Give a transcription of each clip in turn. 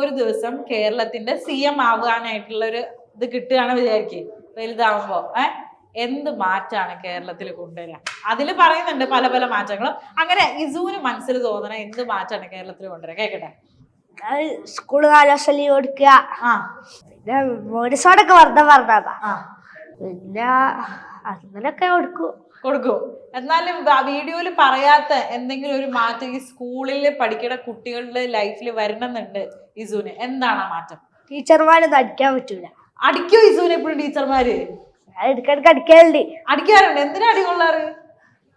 ഒരു ദിവസം കേരളത്തിന്റെ CM ആവാനായിട്ടുള്ള ഒരു ഇത് കിട്ടുകയാണ് വിചാരിക്കും വലുതാവുമ്പോ എന്ത് മാറ്റാണ് കേരളത്തിൽ കൊണ്ടുവരിക? അതിൽ പറയുന്നുണ്ട് പല പല മാറ്റങ്ങളും. അങ്ങനെ ഇസുവിന് മനസ്സിൽ തോന്നണ എന്ത് മാറ്റാണ് കേരളത്തിൽ കൊണ്ടുവരിക? കേക്കട്ടെ. സ്കൂള് കാലവർഷം ലീവ് കൊടുക്കുക, പിന്നെ മോഡിസോടൊക്കെ വെറുതെ പറഞ്ഞതാ, പിന്നെ അങ്ങനൊക്കെ കൊടുക്കും. എന്നാലും വീഡിയോയിൽ പറയാത്ത എന്തെങ്കിലും ഒരു മാറ്റം ഈ സ്കൂളിൽ പഠിക്കുന്ന കുട്ടികളുടെ ലൈഫിൽ വരണമെന്നുണ്ട് ഇസുവിന്. എന്താണ് ആ മാറ്റം? ടീച്ചർമാരൊന്നും അടിക്കാൻ പറ്റൂല. അടിക്കോ ഇസുവിന് എപ്പോഴും ടീച്ചർമാര്? ഇടയ്ക്കിടയ്ക്ക് അടിക്കാറുണ്ട്. അടിക്കാറുണ്ട്? എന്തിനാ അടി കൊള്ളാറ്?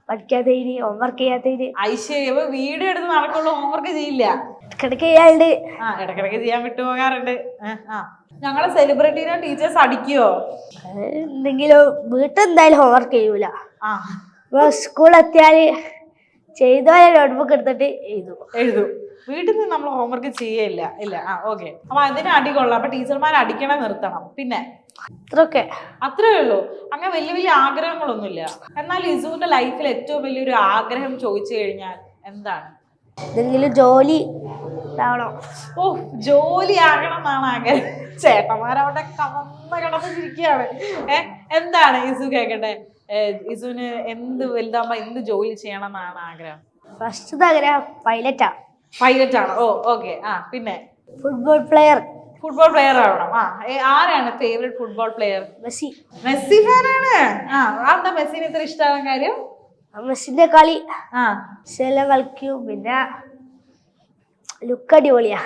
പഠിക്കാത്തതിന്, ഹോംവർക്ക് ചെയ്യാത്തതിന്. ഐശ്വര്യ അപ്പൊ വീഡിയോ എടുത്ത് നടക്കുള്ളൂ, ഹോംവർക്ക് ചെയ്യില്ല? ഇടയ്ക്കിടയ്ക്ക് ചെയ്യാറുണ്ട്. ഇടയ്ക്കിടയ്ക്ക് ചെയ്യാൻ വിട്ടുപോകാറുണ്ട്. ഞങ്ങളെ സെലിബ്രിറ്റീനെ ടീച്ചേഴ്സ് അടിക്കുവോ? എന്തെങ്കിലും വീട്ടിൽ എന്തായാലും ഹോംവർക്ക് ചെയ്യൂല. സ്കൂൾ എത്തിയാല് ചെയ്തോലെ നോട്ട്ബുക്ക് എടുത്തിട്ട് എഴുതും. വീട്ടിൽ നിന്ന് നമ്മൾ ഹോംവർക്ക് ചെയ്യില്ല. ഇല്ല. ഓക്കെ. അപ്പൊ അതിന് അടി കൊള്ളാം. അപ്പൊ ടീച്ചർമാർ അടിക്കണം നിർത്തണം. പിന്നെ അത്രേ ഉള്ളൂ. അങ്ങനെ വലിയ വലിയ ആഗ്രഹങ്ങളൊന്നുമില്ല. എന്നാൽ ഇസുവിന്റെ ലൈഫിൽ ഏറ്റവും വലിയൊരു ആഗ്രഹം ചോദിച്ചു കഴിഞ്ഞാൽ എന്താണ്? എന്തെങ്കിലും ജോലി ജോലി ആകണം എന്നാണ് ആഗ്രഹം. ചേട്ടന്മാരവിടെ കിടന്നിരിക്കുകയാണ്. എന്താണ് ഇസു? കേക്കട്ടെ. ഇസുവിന് എന്ത് വലുതാകുമ്പോ എന്ത് ജോലി ചെയ്യണം എന്നാണ് ആഗ്രഹം? ഫസ്റ്റ് ആഗ്രഹം പൈലറ്റ് ആണോ? ഓക്കെ. പിന്നെ ഫുട്ബോൾ പ്ലെയർ ആവണം. ആരാണ് ഫേവറേറ്റ് ഫുട്ബോൾ പ്ലെയർ? മെസ്സി ഫാനാണ്. എന്താ മെസ്സിനെ ഇത്ര ഇഷ്ടമാവാൻ കാര്യം? മെസ്സിന്റെ കളി കളിക്കും, പിന്നെ ലുക്ക് അടിപൊളിയാ.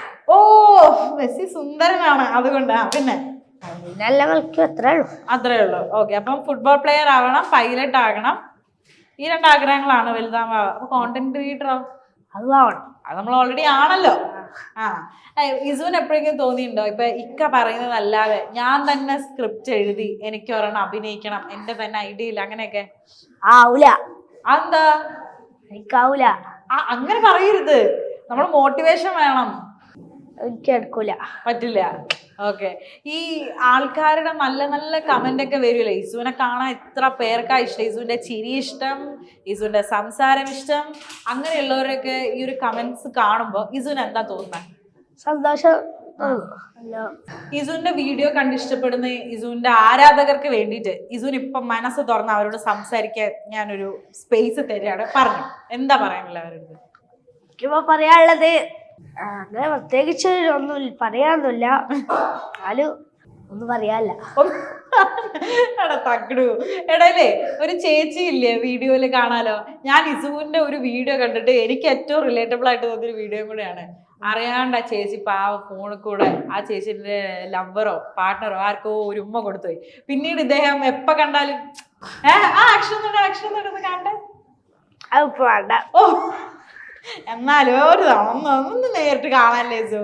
മെസ്സി സുന്ദരനാണ്, അതുകൊണ്ടാ. പിന്നെ നല്ല കളിക്കും, അത്രേ ഉള്ളൂ. ഓക്കെ. അപ്പം ഫുട്ബോൾ പ്ലെയർ ആവണം, പൈലറ്റ് ആകണം. ഈ 2 ആഗ്രഹങ്ങളാണ് വലുതാവുക. അപ്പൊ കോണ്ടന്റ് ക്രിയേറ്ററോ? അത് നമ്മൾ ഓൾറെഡി ആണല്ലോ. ഇസുവിന് എപ്പോഴെങ്കിലും തോന്നിയിട്ടുണ്ടോ ഇപ്പൊ ഇക്ക പറയുന്നതല്ലാതെ ഞാൻ തന്നെ സ്ക്രിപ്റ്റ് എഴുതി എനിക്ക് ഒരെണ്ണം അഭിനയിക്കണം, എന്റെ തന്നെ ഐഡിയ ഇല്ല, അങ്ങനെയൊക്കെ? എന്താ അങ്ങനെ പറയരുത്. നമ്മൾ മോട്ടിവേഷൻ വേണം. പറ്റില്ല. ഓക്കെ. ഈ ആൾക്കാരുടെ നല്ല നല്ല കമന്റ് ഒക്കെ വരുമല്ലേ? ഇസുവിനെ കാണാൻ എത്ര പേർക്കാ ഇഷ്ടം? ഇസുവിന്റെ ചിരി ഇഷ്ടം, ഇസുവിന്റെ സംസാരം ഇഷ്ടം. അങ്ങനെയുള്ളവരൊക്കെ ഈ ഒരു കമന്റ്സ് കാണുമ്പോ ഇസുവിന് എന്താ തോന്നുന്നത്? സന്തോഷം. ഇസുവിന്റെ വീഡിയോ കണ്ടിഷ്ടപ്പെടുന്ന ഇസുവിന്റെ ആരാധകർക്ക് വേണ്ടിയിട്ട് ഇസുവിന് ഇപ്പം മനസ്സ് തുറന്ന് അവരോട് സംസാരിക്കാൻ ഞാനൊരു സ്പേസ് തരികയാണ്. പറഞ്ഞു. എന്താ പറയാനുള്ള അവരോട്? പറയാനുള്ളത് അങ്ങനെ പ്രത്യേകിച്ച് ഒന്നും പറയാനൊന്നുമില്ല. ഒന്നും പറയാനില്ല. എടല്ലേ ഒരു ചേച്ചി ഇല്ലേ വീഡിയോയില് കാണാലോ? ഞാൻ ഇസുവിന്റെ ഒരു വീഡിയോ കണ്ടിട്ട് എനിക്ക് ഏറ്റവും റിലേറ്റബിൾ ആയിട്ട് തോന്നിയൊരു വീഡിയോ കൂടെയാണ്. അറിയാണ്ട് ആ ചേച്ചി ഫോണിൽ കൂടെ ആ ചേച്ചിന്റെ ലവറോ പാർട്ട്ണറോ ആർക്കോ ഒരു ഉമ്മ കൊടുത്തുപോയി. പിന്നീട് ഇദ്ദേഹം എപ്പ കണ്ടാലും ആക്ഷൻ കണ്ടേ. എന്നാലും ഒരു തവണ ഒന്ന് നേരിട്ട് കാണാല്ലേ ഇസു?